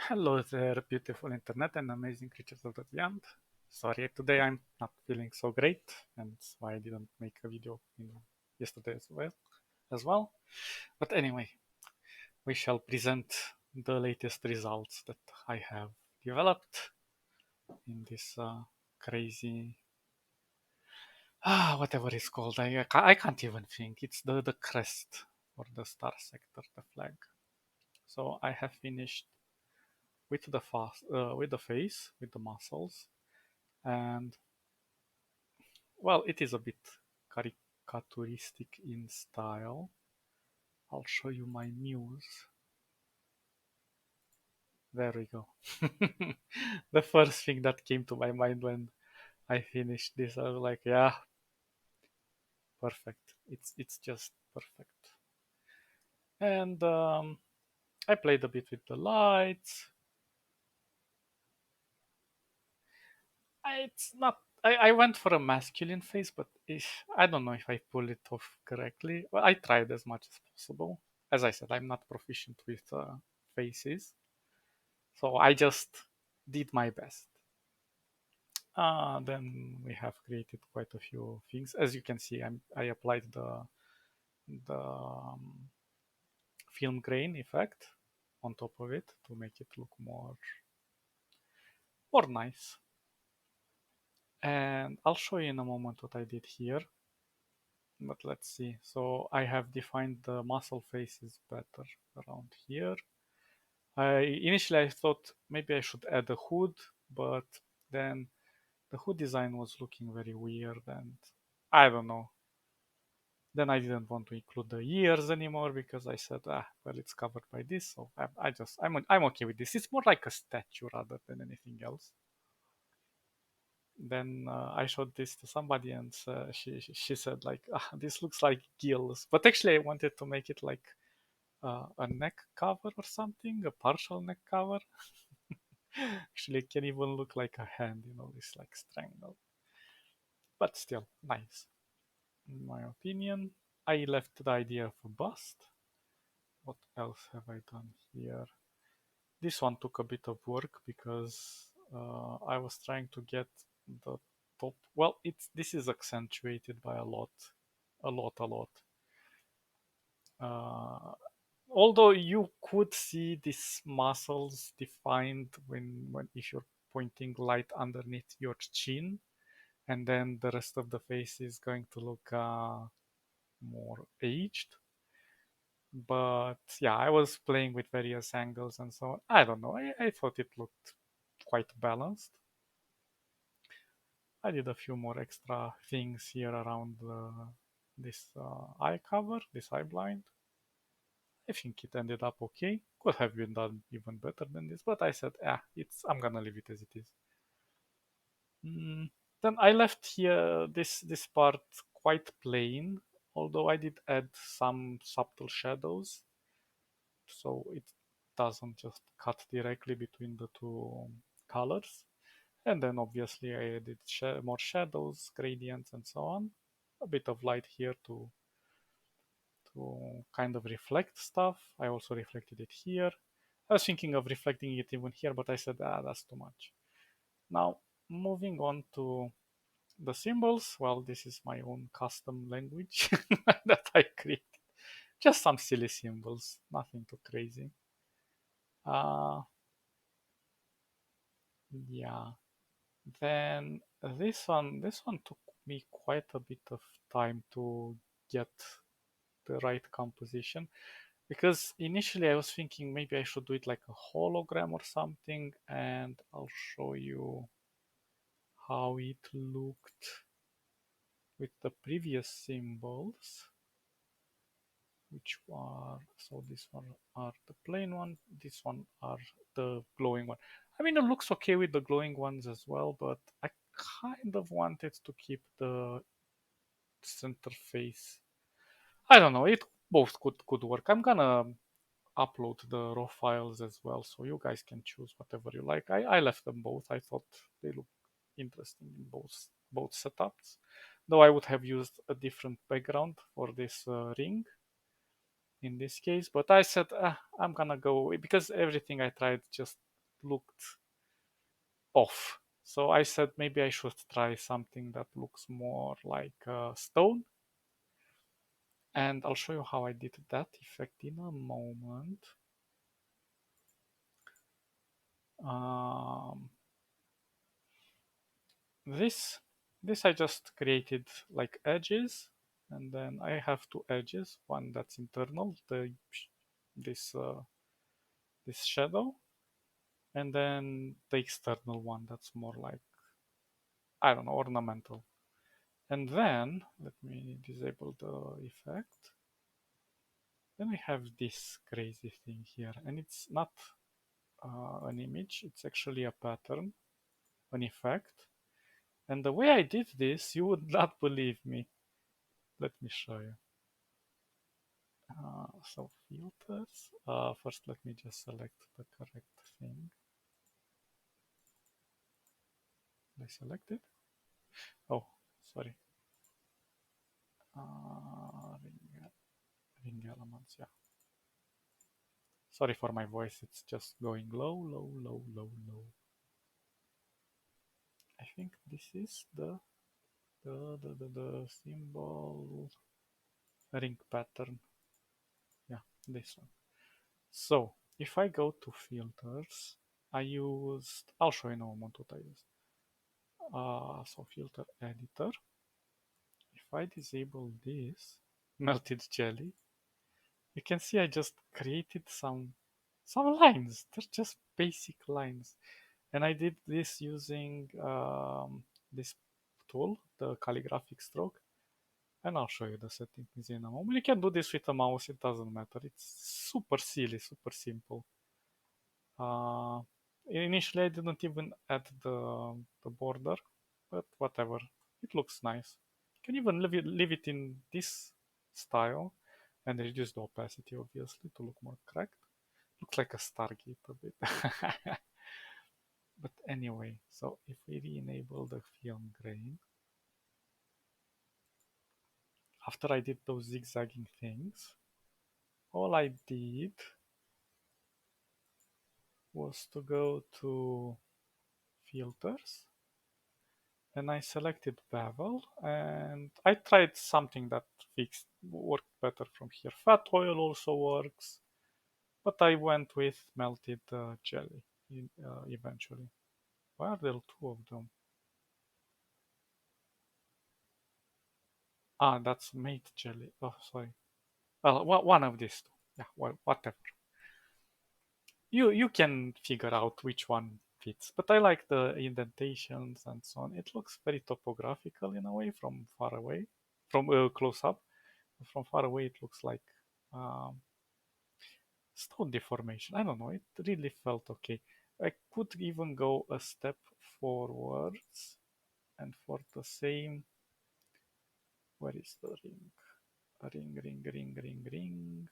Hello there, beautiful internet and amazing creatures of the beyond. Sorry, today I'm not feeling so great, and that's why I didn't make a video yesterday as well. But anyway, we shall present the latest results that I have developed in this crazy whatever it's called. I can't even think. It's the crest or the star sector, the flag. So I have finished with the face, with the muscles, and well, it is a bit caricaturistic in style. I'll show you my muse. There we go. The first thing that came to my mind when I finished this, I was like, yeah, perfect. It's just perfect. And I played a bit with the lights. It's not. I went for a masculine face, but I don't know if I pulled it off correctly. Well, I tried as much as possible. As I said, I'm not proficient with faces, so I just did my best. Then we have created quite a few things. As you can see, I applied the film grain effect on top of it to make it look more nice. And I'll show you in a moment what I did here. But let's see. So I have defined the muscle faces better around here. Initially I thought maybe I should add a hood, but then the hood design was looking very weird and I don't know. Then I didn't want to include the ears anymore because I said, well, it's covered by this, so I'm okay with this. It's more like a statue rather than anything else. Then I showed this to somebody, and she said like, this looks like gills, but actually I wanted to make it like a neck cover or something, a partial neck cover. Actually, it can even look like a hand, it's like strangled, but still nice, in my opinion. I left the idea of a bust. What else have I done here? This one took a bit of work because I was trying to get the top. Well, this is accentuated by a lot. Uh, Although you could see these muscles defined when if you're pointing light underneath your chin, and then the rest of the face is going to look more aged. But yeah, I was playing with various angles and so on. I don't know. I thought it looked quite balanced. I did a few more extra things here around this eye cover, this eye blind. I think it ended up okay. Could have been done even better than this, but I said, I'm gonna leave it as it is. Then I left here this part quite plain, although I did add some subtle shadows, so it doesn't just cut directly between the two colors. And then obviously I added more shadows, gradients, and so on. A bit of light here to kind of reflect stuff. I also reflected it here. I was thinking of reflecting it even here, but I said, that's too much. Now, moving on to the symbols. Well, this is my own custom language that I created. Just some silly symbols, nothing too crazy. Uh, yeah. Then this one took me quite a bit of time to get the right composition because initially I was thinking maybe I should do it like a hologram or something, and I'll show you how it looked with the previous symbols, which are, so this one are the plain one, this one are the glowing one. I mean, it looks okay with the glowing ones as well, but I kind of wanted to keep the center face. I don't know, it both could work. I'm gonna upload the raw files as well, so you guys can choose whatever you like. I left them both. I thought they look interesting in both setups. Though I would have used a different background for this ring in this case, but I said I'm gonna go because everything I tried just looked off. So I said maybe I should try something that looks more like stone. And I'll show you how I did that effect in a moment. Um, this this I just created like edges, and then I have two edges, one that's internal, this this shadow, and then the external one that's more like, I don't know, ornamental. And then let me disable the effect. Then we have this crazy thing here, and it's not an image, it's actually a pattern, an effect. And the way I did this, you would not believe me. Let me show you. So filters. First, let me just select the correct thing. I select it. Oh, sorry. Ring elements. Yeah. Sorry for my voice. It's just going low, low, low, low, low. I think this is the symbol ring pattern. Yeah, this one. So if I go to filters, I'll show you in a moment what I used. So filter editor. If I disable this melted jelly, you can see I just created some lines. They're just basic lines, and I did this using this tool, the calligraphic stroke. And I'll show you the settings in a moment. You can do this with a mouse, it doesn't matter. It's super silly, super simple. Uh, Initially, I didn't even add the border, but whatever. It looks nice. You can even leave it in this style and reduce the opacity, obviously, to look more cracked. Looks like a Stargate a bit. But anyway, so if we re-enable the film grain, after I did those zigzagging things, all I did was to go to filters and I selected bevel and I tried something that worked better from here. Fat oil also works, but I went with melted jelly eventually. Why are there two of them? Ah, that's made jelly. Oh, sorry. Well, one of these two. Yeah, well, whatever. You can figure out which one fits, but I like the indentations and so on. It looks very topographical in a way from far away, from close up. From far away, it looks like um, stone deformation. I don't know. It really felt okay. I could even go a step forwards, and for the same, where is the ring? Ring, ring, ring, ring, ring.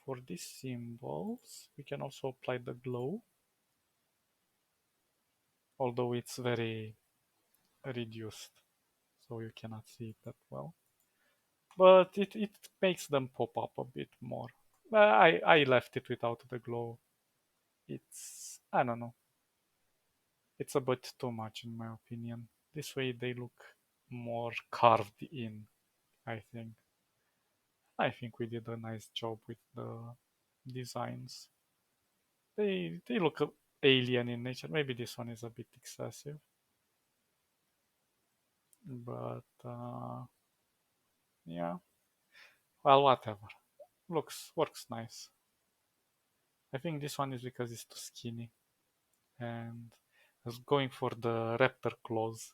For these symbols, we can also apply the glow, although it's very reduced, so you cannot see it that well. But it makes them pop up a bit more. I left it without the glow. I don't know. It's a bit too much in my opinion. This way they look more carved in, I think. I think we did a nice job with the designs. They look alien in nature. Maybe this one is a bit excessive. But yeah. Well, whatever. Works nice. I think this one is because it's too skinny. And I was going for the raptor claws.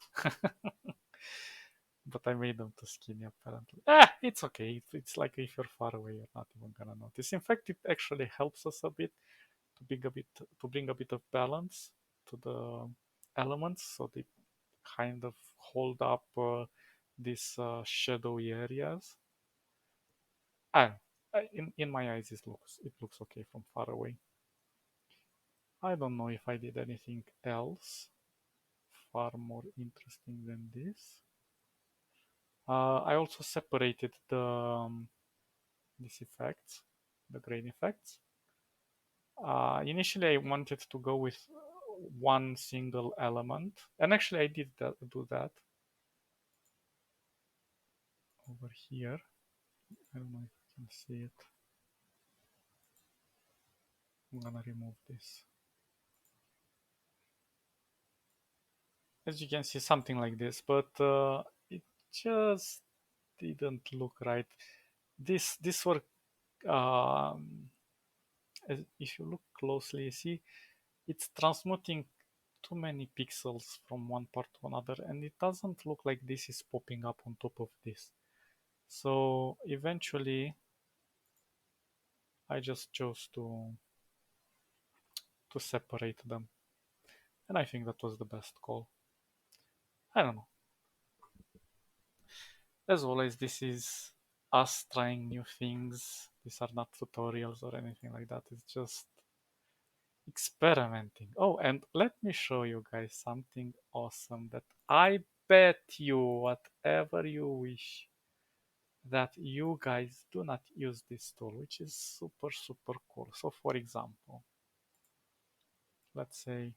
But I made them too skinny apparently. It's okay. It's like if you're far away, you're not even gonna notice. In fact, it actually helps us a bit to bring a bit of balance to the elements, so they kind of hold up these shadowy areas. I, in my eyes, it looks okay from far away. I don't know if I did anything else far more interesting than this. I also separated these effects, the grain effects. Initially, I wanted to go with one single element, and actually I did do that over here. I don't know if you can see it. I'm gonna remove this. As you can see, something like this, but it just didn't look right. This work, if you look closely, you see it's transmuting too many pixels from one part to another, and it doesn't look like this is popping up on top of this. So eventually I just chose to separate them, and I think that was the best call. I don't know. As always, this is us trying new things. These are not tutorials or anything like that. It's just experimenting. Oh, and let me show you guys something awesome that I bet you, whatever you wish, that you guys do not use this tool, which is super, super cool. So for example, let's say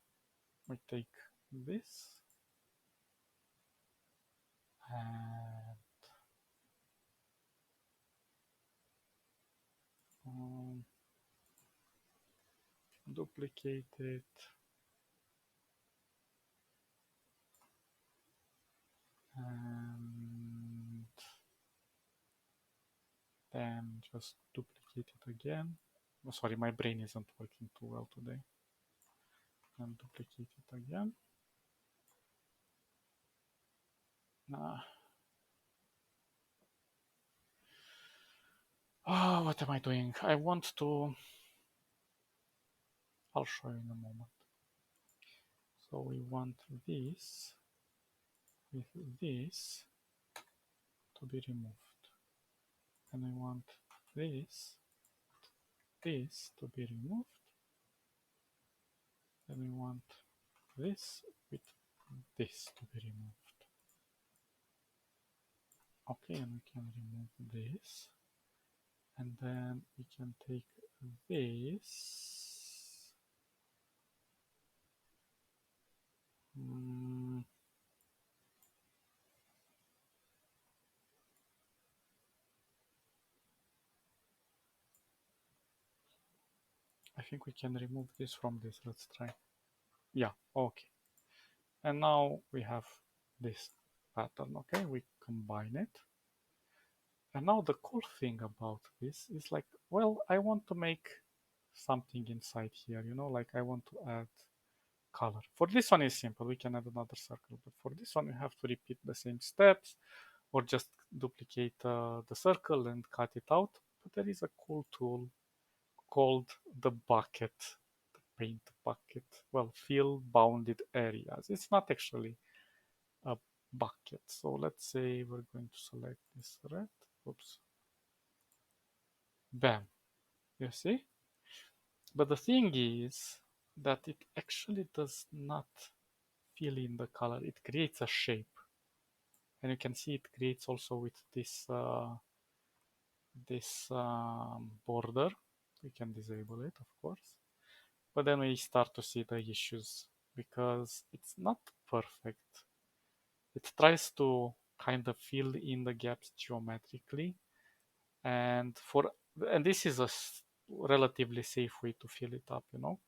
we take this and duplicate it, and then just duplicate it again. Oh, sorry, my brain isn't working too well today. And duplicate it again. What am I doing? I want to... I'll show you in a moment. So we want this with this to be removed. And I want this to be removed. And we want this with this to be removed. Okay, and we can remove this. And then we can take this. I think we can remove this from this. Let's try. Yeah, okay. And now we have this pattern, okay? We combine it. And now the cool thing about this is like, well, I want to make something inside here, you know, like I want to add color. For this one is simple, we can add another circle, but for this one we have to repeat the same steps or just duplicate the circle and cut it out. But there is a cool tool called the bucket, the paint bucket. Well, fill bounded areas. It's not actually a bucket. So let's say we're going to select this red. Oops. Bam. You see? But the thing is that it actually does not fill in the color. It creates a shape. And you can see it creates also with this border. We can disable it, of course. But then we start to see the issues because it's not perfect. It tries to kind of fill in the gaps geometrically, and this is a relatively safe way to fill it up, you know.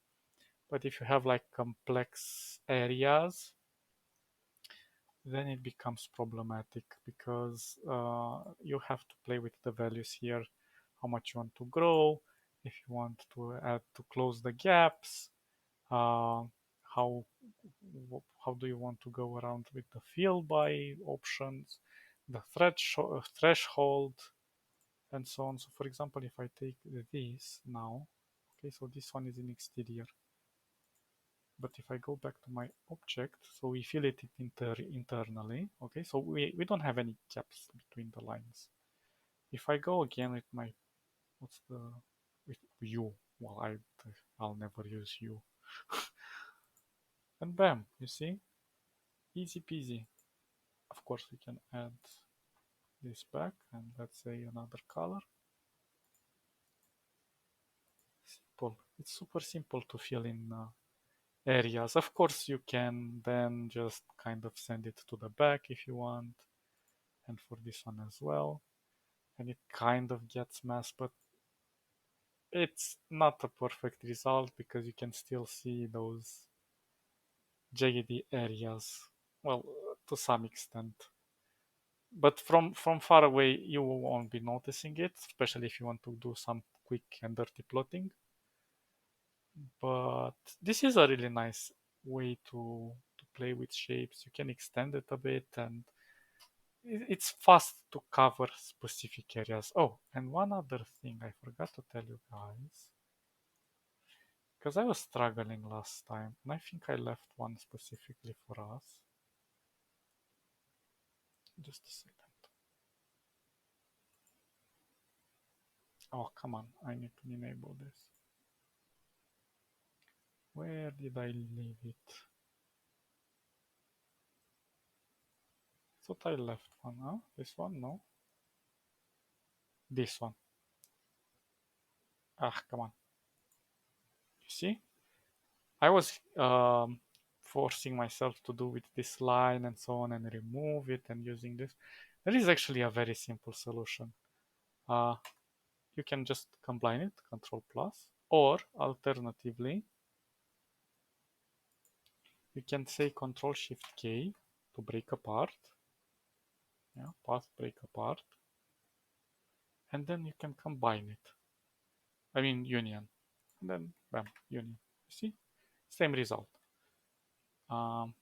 But if you have like complex areas, then it becomes problematic because you have to play with the values here, how much you want to grow, if you want to add to close the gaps, uh, how how do you want to go around with the fill by options, the threshold, and so on. So for example, if I take this now, okay, so this one is in exterior. But if I go back to my object, so we fill it internally, okay, so we don't have any gaps between the lines. If I go again with my, with U, well, I'll never use U. And bam, you see, easy peasy. Of course, we can add this back and let's say another color. simple. It's super simple to fill in areas. Of course, you can then just kind of send it to the back if you want, and for this one as well. And it kind of gets masked, but it's not a perfect result because you can still see those jaggedy areas. Well, to some extent. But from far away, you won't be noticing it, especially if you want to do some quick and dirty plotting. But this is a really nice way to play with shapes. You can extend it a bit, and it's fast to cover specific areas. Oh, and one other thing I forgot to tell you guys, because I was struggling last time, and I think I left one specifically for us. Just a second. Oh, come on, I need to enable this. Where did I leave it? Thought I left one, huh? This one? No. This one. Ah, come on. You see? I was forcing myself to do with this line and so on and remove it and using this. That is actually a very simple solution. Uh, you can just combine it, Control plus, or alternatively, you can say Control Shift K to break apart. Yeah, path break apart. And then you can combine it. I mean union. And then bam, union. You see? Same result. Um,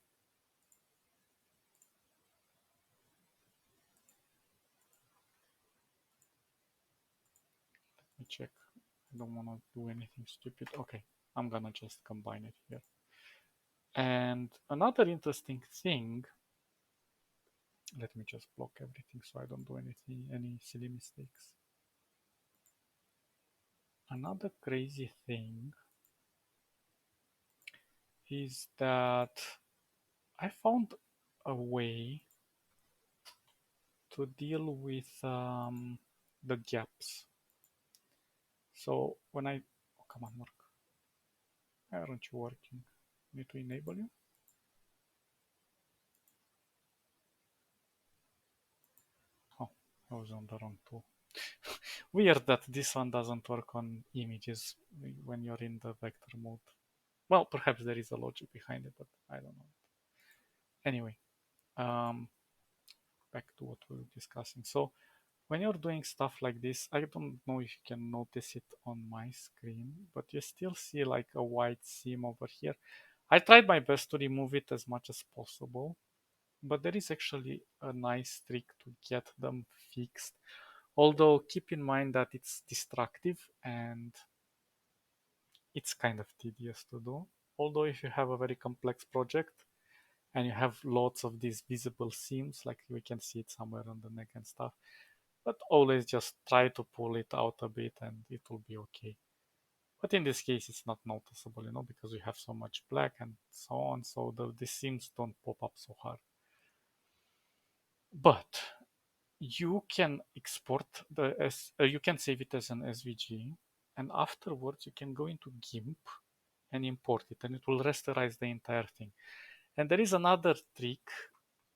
let me check. I don't want to do anything stupid. Okay, I'm gonna just combine it here. And another interesting thing, let me just block everything so I don't do any silly mistakes. Another crazy thing is that I found a way to deal with the gaps. So when oh come on, work. Why aren't you working? Need to enable you? Oh, I was on the wrong tool. Weird that this one doesn't work on images when you're in the vector mode. Well, perhaps there is a logic behind it, but I don't know. Anyway, um, back to what we were discussing. So when you're doing stuff like this, I don't know if you can notice it on my screen, but you still see like a white seam over here. I tried my best to remove it as much as possible, but there is actually a nice trick to get them fixed. Although keep in mind that it's destructive and it's kind of tedious to do. Although if you have a very complex project and you have lots of these visible seams, like we can see it somewhere on the neck and stuff, but always just try to pull it out a bit and it will be okay. But in this case, it's not noticeable, because we have so much black and so on, so the seams don't pop up so hard. But you can export you can save it as an SVG, and afterwards you can go into GIMP and import it, and it will rasterize the entire thing. And there is another trick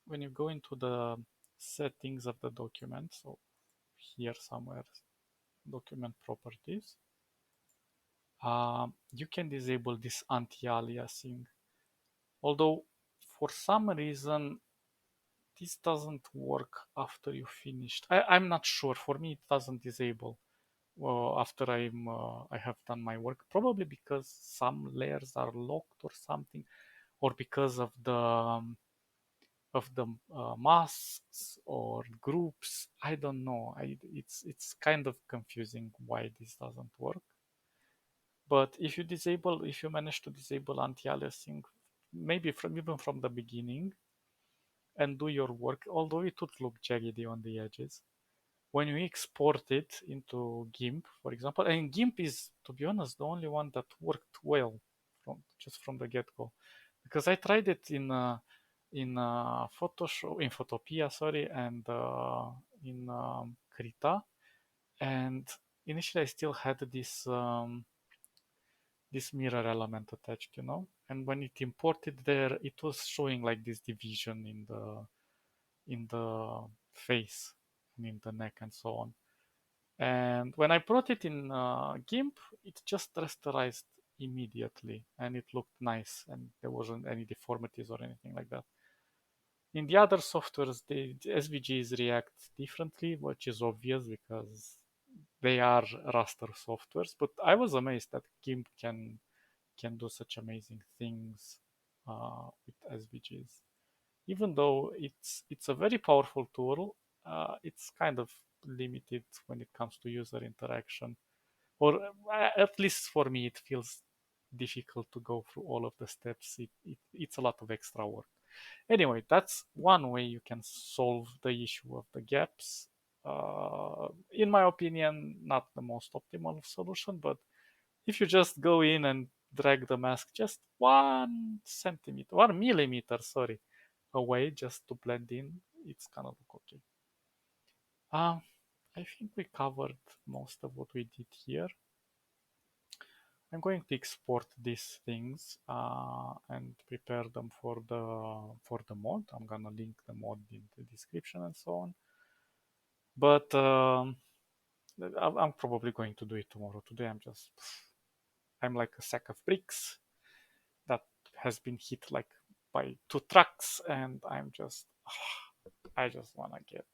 when you go into the settings of the document. So here somewhere, document properties, you can disable this anti-aliasing. Although for some reason this doesn't work after you finished. I'm not sure. For me, it doesn't disable after I have done my work. Probably because some layers are locked or something, or because of the masks or groups. I don't know. It's kind of confusing why this doesn't work. But if you manage to disable anti-aliasing, maybe even from the beginning, and do your work, although it would look jaggedy on the edges, when you export it into GIMP, for example, and GIMP is, to be honest, the only one that worked well from the get-go, because I tried it in Photoshop, in Photopea, sorry, and in Krita, and initially I still had this this mirror element attached, you know. And when it imported there, it was showing like this division in the face and in the neck and so on. And when I brought it in GIMP, it just rasterized immediately and it looked nice and there wasn't any deformities or anything like that. In the other softwares, the SVGs react differently, which is obvious because they are raster softwares. But I was amazed that GIMP can do such amazing things with SVGs. Even though it's a very powerful tool, it's kind of limited when it comes to user interaction. Or at least for me, it feels difficult to go through all of the steps. It's a lot of extra work. Anyway, that's one way you can solve the issue of the gaps. In my opinion, not the most optimal solution, but if you just go in and drag the mask just 1 centimeter, 1 millimeter, sorry, away just to blend in, it's gonna look okay. Uh, I think we covered most of what we did here. I'm going to export these things and prepare them for the mod. I'm gonna link the mod in the description and so on. But I'm probably going to do it tomorrow. Today I'm like a sack of bricks that has been hit like by 2 trucks, and I just wanna get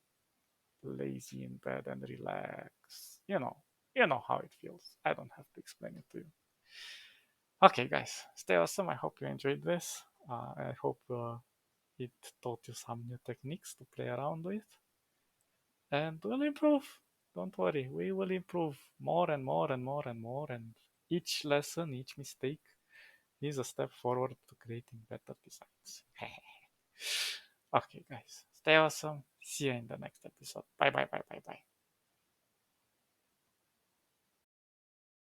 lazy in bed and relax. You know how it feels. I don't have to explain it to you. Okay, guys, stay awesome. I hope you enjoyed this. I hope it taught you some new techniques to play around with, and we'll improve. Don't worry, we will improve more and more and more and more. And each lesson, each mistake is a step forward to creating better designs. Okay, guys, stay awesome. See you in the next episode. Bye, bye, bye, bye, bye.